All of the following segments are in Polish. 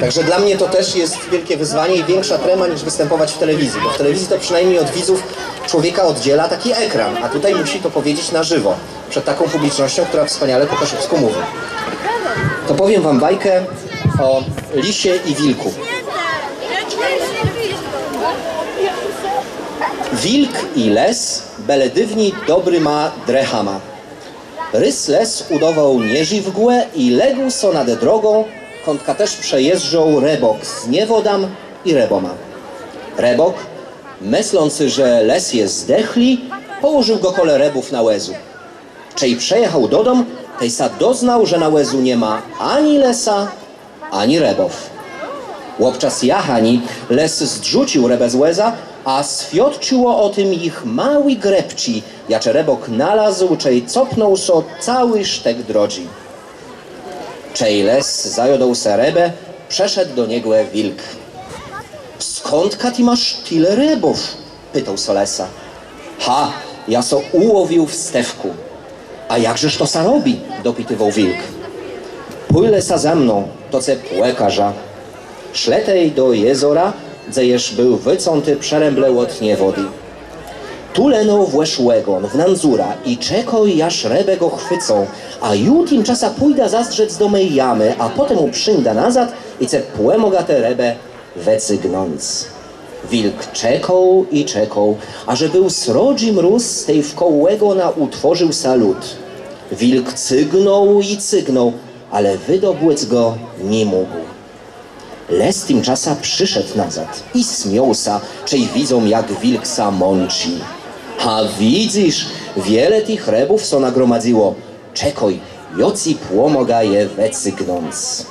Także dla mnie to też jest wielkie wyzwanie i większa trema niż występować w telewizji, bo w telewizji to przynajmniej od widzów człowieka oddziela taki ekran, a tutaj musi to powiedzieć na żywo, przed taką publicznością, która wspaniale po kaszubsku mówi. To powiem wam bajkę o lisie i wilku. Wilk i les, beledywni dobry ma drecha ma. Rys les udawał nieży w głę i legł so nade drogą, kątka też przejeżdżał rebok z niewodam i reboma. Rebok, myślący, że les jest zdechli, położył go kole rebów na łezu. Czej przejechał do dom, tej sa doznał, że na łezu nie ma ani lesa, ani rebow. Łopczas jachani les zdrzucił rebę z łeza, a świadczyło o tym ich mały grepci, jacze rebok nalazł, czej copnął so cały sztek drodzi. Czej les zajodał se rebę, przeszedł do niego wilk. Skądka ty masz tyle rebów? Pytał so lesa. Ha, ja so ułowił w stewku. A jakżeż to sa robi? Dopytywał wilk. Pój lesa za mną, to ce płekarza. Szletej do jezora, gdzież był wycąty przeręble od wody. Tu lenął włeszłegon w nandzura i czekał, jaż rebę go chwycą, a ju tymczasa pójda zazdrzec do mej jamy, a potem mu przynda nazad i ce płemoga tę rebę wecygnąc. Wilk czekał i czekał, a że był srodzi mróz, z tej wkołego na utworzył salut. Wilk cygnął i cygnął, ale wydobłyc go nie mógł. Les tymczasa przyszedł nazad i śmiał sa, czej widzą, jak wilk sa mąci. A widzisz, wiele tych rebów so nagromadziło. Czekaj, joci płomoga je wecygnąc.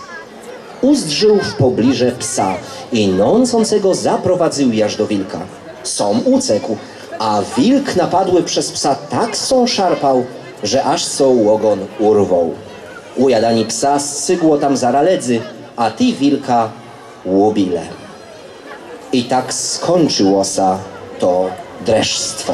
Uzdrzył w pobliże psa i nącącego zaprowadził jaż do wilka. Som ucekł, a wilk napadły przez psa tak są szarpał, że aż so łogon urwał. Ujadani psa scygło tam zaraledzy, a ty wilka łubile. I tak skończyło sa to dreszstwo.